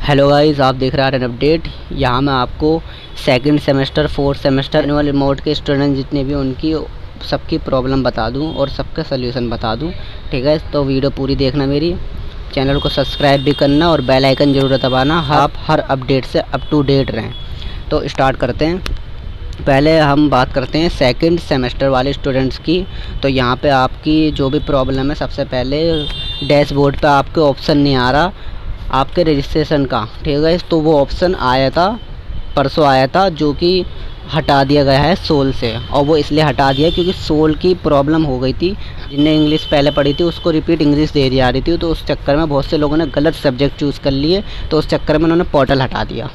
Hello guys, आप देख रहे हैं अपडेट। यहाँ मैं आपको second semester fourth semester annual remote के स्टूडेंट जितने भी उनकी सबकी प्रॉब्लम बता दूं और सबका सलूशन बता दूं। ठीक है, तो वीडियो पूरी देखना, मेरी चैनल को सब्सक्राइब भी करना और बेल आइकन ज़रूर दबाना। आप हर अपडेट से अप टू डेट रहें। तो स्टार्ट करते हैं। पहले हम बात करते हैं सेकंड सेमेस्टर वाले स्टूडेंट्स की। तो यहाँ पे आपकी जो भी प्रॉब्लम है, सबसे पहले डैशबोर्ड पे आपके ऑप्शन नहीं आ रहा आपके रजिस्ट्रेशन का। ठीक है, तो वो ऑप्शन आया था, परसों आया था, जो कि हटा दिया गया है सोल से। और वो इसलिए हटा दिया क्योंकि सोल की प्रॉब्लम हो गई थी। जिनने इंग्लिश पहले पढ़ी थी उसको रिपीट इंग्लिश दे दी जा रही थी, तो उस चक्कर में बहुत से लोगों ने गलत सब्जेक्ट चूज़ कर लिए, तो उस चक्कर में उन्होंने पोर्टल हटा दिया।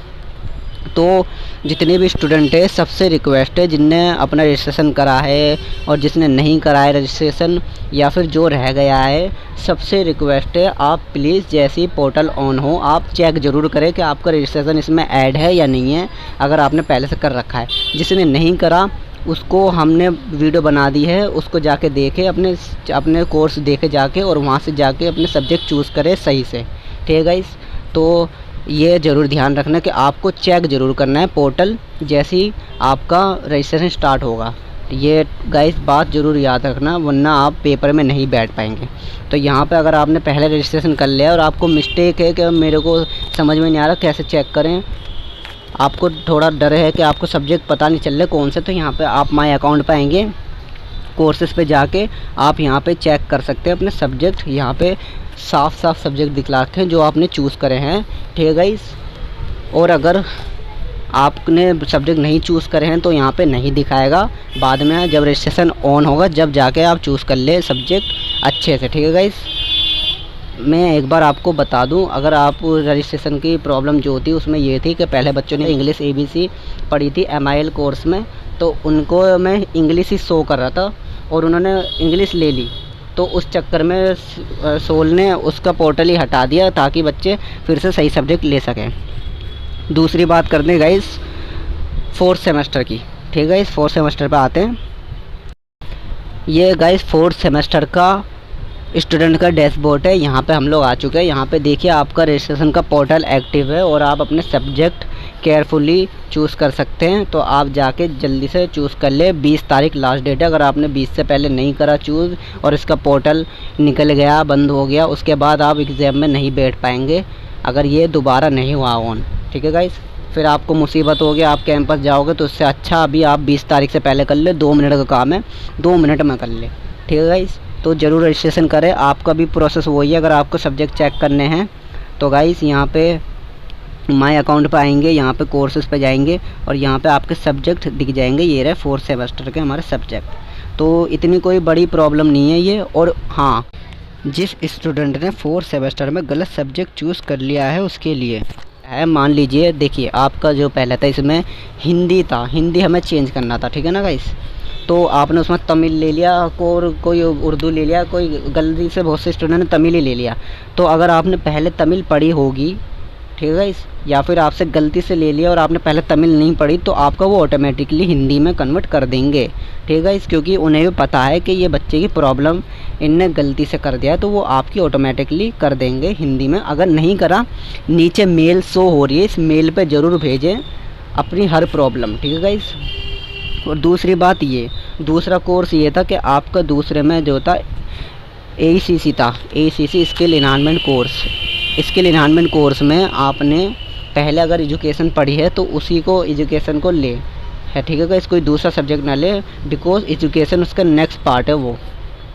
तो जितने भी स्टूडेंट है, सबसे रिक्वेस्ट है, जिनने अपना रजिस्ट्रेशन करा है और जिसने नहीं करा है रजिस्ट्रेशन या फिर जो रह गया है, सबसे रिक्वेस्ट है आप प्लीज़ जैसे ही पोर्टल ऑन हो आप चेक ज़रूर करें कि आपका रजिस्ट्रेशन इसमें ऐड है या नहीं है, अगर आपने पहले से कर रखा है। जिसने नहीं करा उसको हमने वीडियो बना दी है, उसको जाके देखे, अपने कोर्स देखे जाके, और वहाँ से जाके अपने सब्जेक्ट चूज़ करें सही से। ठीक है गाइस, तो ये ज़रूर ध्यान रखना कि आपको चेक ज़रूर करना है पोर्टल जैसे ही आपका रजिस्ट्रेशन स्टार्ट होगा। ये गाइस बात ज़रूर याद रखना, वरना आप पेपर में नहीं बैठ पाएंगे। तो यहाँ पे अगर आपने पहले रजिस्ट्रेशन कर लिया और आपको मिस्टेक है कि मेरे को समझ में नहीं आ रहा कैसे चेक करें, आपको थोड़ा डर है कि आपको सब्जेक्ट पता नहीं चल रहे कौन से, तो यहाँ पर आप माई अकाउंट पर आएंगे, कोर्सेज़ पे जाके आप यहाँ पे चेक कर सकते हैं अपने सब्जेक्ट। यहाँ पे साफ साफ सब्जेक्ट दिखला रखे हैं जो आपने चूज़ करे हैं। ठीक है गाइस, और अगर आपने सब्जेक्ट नहीं चूज़ करे हैं तो यहाँ पे नहीं दिखाएगा, बाद में जब रजिस्ट्रेशन ऑन होगा जब जाके आप चूज़ कर ले सब्जेक्ट अच्छे से। ठीक है गाइस, मैं एक बार आपको बता दूं, अगर आप रजिस्ट्रेशन की प्रॉब्लम जो होती उसमें ये थी कि पहले बच्चों ने इंग्लिश ABC पढ़ी थी MIL कोर्स में, तो उनको मैं इंग्लिश ही शो कर रहा था और उन्होंने इंग्लिश ले ली, तो उस चक्कर में सोल ने उसका पोर्टल ही हटा दिया ताकि बच्चे फिर से सही सब्जेक्ट ले सकें। दूसरी बात करते हैं गाइस फोर्थ सेमेस्टर की। ठीक है गाइस, फोर्थ सेमेस्टर पे आते हैं। ये गाइस फोर्थ सेमेस्टर का स्टूडेंट का डैशबोर्ड है। यहाँ पे हम लोग आ चुके हैं। यहाँ पे देखिए आपका रजिस्ट्रेशन का पोर्टल एक्टिव है और आप अपने सब्जेक्ट केयरफुली चूज़ कर सकते हैं। तो आप जाके जल्दी से चूज़ कर ले, 20 तारीख लास्ट डेट है। अगर आपने 20 से पहले नहीं करा चूज़ और इसका पोर्टल निकल गया, बंद हो गया, उसके बाद आप एग्ज़ाम में नहीं बैठ पाएंगे अगर ये दोबारा नहीं हुआ ऑन। ठीक है गाइस, फिर आपको मुसीबत होगी, आप कैंपस जाओगे, तो उससे अच्छा अभी आप 20 तारीख से पहले कर ले। 2 मिनट का काम है, 2 मिनट में कर ले। ठीक है गाइस, तो ज़रूर रजिस्ट्रेशन करें। आपका भी प्रोसेस वही है। अगर आपको सब्जेक्ट चेक करने हैं तो गाइस यहाँ पे माई अकाउंट पे आएंगे, यहाँ पे कोर्सेज़ पे जाएंगे और यहाँ पे आपके सब्जेक्ट दिख जाएंगे। ये रहे फोर्थ सेमेस्टर के हमारे सब्जेक्ट। तो इतनी कोई बड़ी प्रॉब्लम नहीं है ये। और हाँ, जिस स्टूडेंट ने फोर्थ सेमेस्टर में गलत सब्जेक्ट चूज़ कर लिया है उसके लिए है, मान लीजिए, देखिए आपका जो पहले था इसमें हिंदी था, हिंदी हमें चेंज करना था। ठीक है ना गाइस, तो आपने उसमें तमिल ले लिया और कोई उर्दू ले लिया, कोई गलती से बहुत से स्टूडेंट ने तमिल ही ले लिया। तो अगर आपने पहले तमिल पढ़ी होगी, ठीक है गाइस, या फिर आपसे गलती से ले लिया और आपने पहले तमिल नहीं पढ़ी, तो आपका वो ऑटोमेटिकली हिंदी में कन्वर्ट कर देंगे। ठीक है गाइस, क्योंकि उन्हें भी पता है कि ये बच्चे की प्रॉब्लम इनने गलती से कर दिया है, तो वो आपकी ऑटोमेटिकली कर देंगे हिंदी में। अगर नहीं करा, नीचे मेल शो हो रही है, इस मेल पर ज़रूर भेजें अपनी हर प्रॉब्लम। ठीक है गाइस, और दूसरी बात ये, दूसरा कोर्स ये था कि आपका दूसरे में जो था ACC था, ACC skill enhancement course. Skill enhancement course में आपने पहले अगर एजुकेशन पढ़ी है तो उसी को एजुकेशन को ले है। ठीक है गाइस, कोई दूसरा सब्जेक्ट ना ले, बिकॉज एजुकेशन उसका नेक्स्ट पार्ट है वो।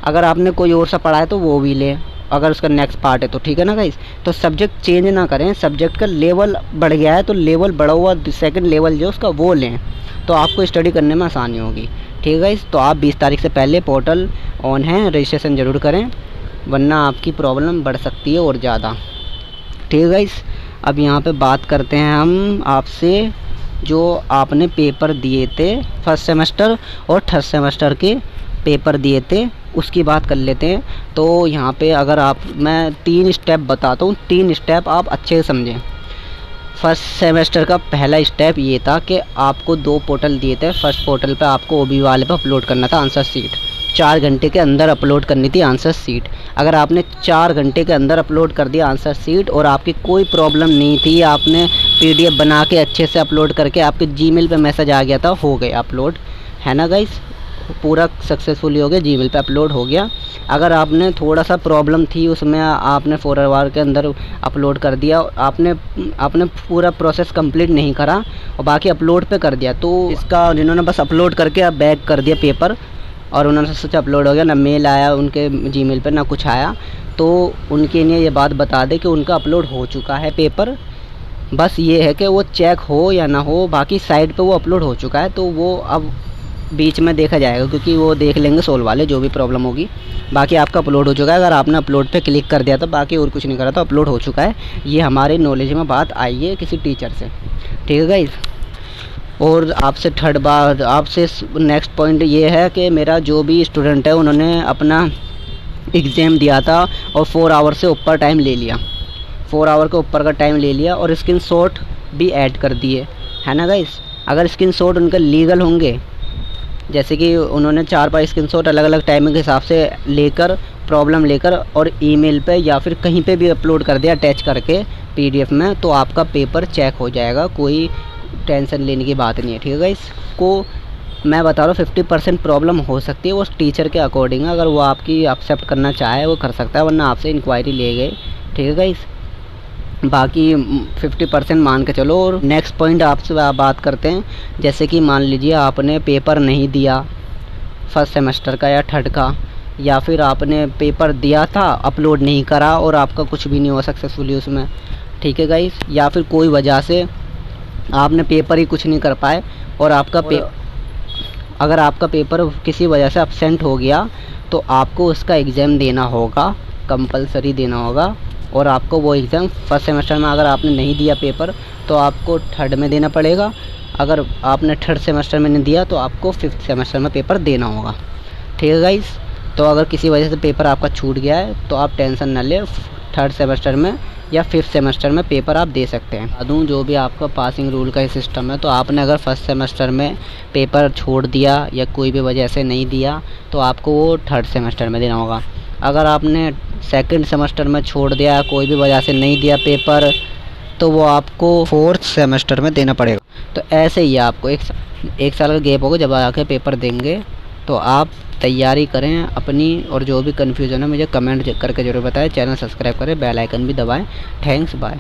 अगर आपने कोई और सा पढ़ा है तो वो भी ले, अगर उसका नेक्स्ट पार्ट है तो। ठीक है ना गाइस, तो सब्जेक्ट चेंज ना करें। सब्जेक्ट का लेवल बढ़ गया है तो लेवल बढ़ा हुआ सेकंड लेवल जो उसका वो लें, तो आपको स्टडी करने में आसानी होगी। ठीक है गाइस, तो आप 20 तारीख से पहले पोर्टल ऑन है, रजिस्ट्रेशन ज़रूर करें, वरना आपकी प्रॉब्लम बढ़ सकती है और ज़्यादा। ठीक है गाइस, अब यहाँ पे बात करते हैं हम आपसे, जो आपने पेपर दिए थे फर्स्ट सेमेस्टर और थर्ड सेमेस्टर के पेपर दिए थे, उसकी बात कर लेते हैं। तो यहाँ पे अगर मैं 3 स्टेप बताता हूँ, 3 स्टेप आप अच्छे से समझें। फर्स्ट सेमेस्टर का पहला स्टेप ये था कि आपको 2 पोर्टल दिए थे। फर्स्ट पोर्टल पे आपको OB वाले पे अपलोड करना था आंसर शीट। 4 घंटे के अंदर अपलोड करनी थी आंसर शीट। अगर आपने 4 घंटे के अंदर अपलोड कर दिया आंसर शीट और आपकी कोई प्रॉब्लम नहीं थी, आपने PDF बना के अच्छे से अपलोड करके आपके जीमेल पे मैसेज आ गया था, हो गया अपलोड, है ना गाइस, पूरा सक्सेसफुली हो गया, जीमेल पे अपलोड हो गया। अगर आपने थोड़ा सा प्रॉब्लम थी उसमें, आपने 4 आवर के अंदर अपलोड कर दिया, आपने पूरा प्रोसेस कंप्लीट नहीं करा और बाकी अपलोड पे कर दिया, तो इसका जिन्होंने बस अपलोड करके अब बैक कर दिया पेपर और उन्होंने सोचा अपलोड हो गया, ना मेल आया उनके जीमेल पे ना कुछ आया, तो उनके लिए ये बात बता दें कि उनका अपलोड हो चुका है पेपर। बस ये है कि वो चेक हो या ना हो, बाकी साइट पे वो अपलोड हो चुका है, तो वो अब बीच में देखा जाएगा, क्योंकि वो देख लेंगे सोल वाले जो भी प्रॉब्लम होगी। बाकी आपका अपलोड हो चुका है, अगर आपने अपलोड पे क्लिक कर दिया तो बाकी और कुछ नहीं करा तो अपलोड हो चुका है। ये हमारे नॉलेज में बात आई है किसी टीचर से, ठीक है गाइस। और आपसे थर्ड बात, आपसे नेक्स्ट पॉइंट ये है कि मेरा जो भी स्टूडेंट है उन्होंने अपना एग्ज़ाम दिया था और 4 आवर से ऊपर टाइम ले लिया, 4 आवर के ऊपर का टाइम ले लिया और स्क्रीनशॉट भी ऐड कर दिए, है ना गाइस। अगर स्क्रीनशॉट उनके लीगल होंगे, जैसे कि उन्होंने 4-5 स्क्रीनशॉट अलग अलग टाइमिंग के हिसाब से लेकर, प्रॉब्लम लेकर और ईमेल पे या फिर कहीं पे भी अपलोड कर दिया अटैच करके PDF में, तो आपका पेपर चेक हो जाएगा, कोई टेंशन लेने की बात नहीं है, ठीक है गाइस। को मैं बता रहा हूँ 50% प्रॉब्लम हो सकती है, वो टीचर के अकॉर्डिंग है, अगर वो आपकी एक्सेप्ट करना चाहे वो कर सकता है, वरना आपसे इंक्वायरी ले गए, ठीक है गाइस। बाकी 50% मान के चलो। और नेक्स्ट पॉइंट आपसे बात करते हैं, जैसे कि मान लीजिए आपने पेपर नहीं दिया फर्स्ट सेमेस्टर का या थर्ड का, या फिर आपने पेपर दिया था अपलोड नहीं करा और आपका कुछ भी नहीं हुआ सक्सेसफुली उसमें, ठीक है गाइस, या फिर कोई वजह से आपने पेपर ही कुछ नहीं कर पाए और अगर आपका पेपर किसी वजह से अब्सेंट हो गया तो आपको उसका एग्ज़ाम देना होगा, कंपलसरी देना होगा। और आपको वो एग्ज़ाम फर्स्ट सेमेस्टर में अगर आपने नहीं दिया पेपर तो आपको थर्ड में देना पड़ेगा, अगर आपने थर्ड सेमेस्टर में नहीं दिया तो आपको 5th सेमेस्टर में पेपर देना होगा, ठीक है गाइस। तो अगर किसी वजह से पेपर आपका छूट गया है तो आप टेंशन ना लें, थर्ड सेमेस्टर में या 5th सेमेस्टर में पेपर आप दे सकते हैं। बता दूँ जो भी आपका पासिंग रूल का सिस्टम है, तो आपने अगर फर्स्ट सेमेस्टर में पेपर छोड़ दिया या कोई भी वजह से नहीं दिया तो आपको वो थर्ड सेमेस्टर में देना होगा। अगर आपने सेकंड सेमेस्टर में छोड़ दिया, कोई भी वजह से नहीं दिया पेपर, तो वो आपको 4th सेमेस्टर में देना पड़ेगा। तो ऐसे ही आपको एक साल का गैप होगा, जब आके पेपर देंगे तो आप तैयारी करें अपनी, और जो भी कन्फ्यूज़न है मुझे कमेंट करके ज़रूर बताएं। चैनल सब्सक्राइब करें, बेल आइकन भी दबाएं। Thanks, bye.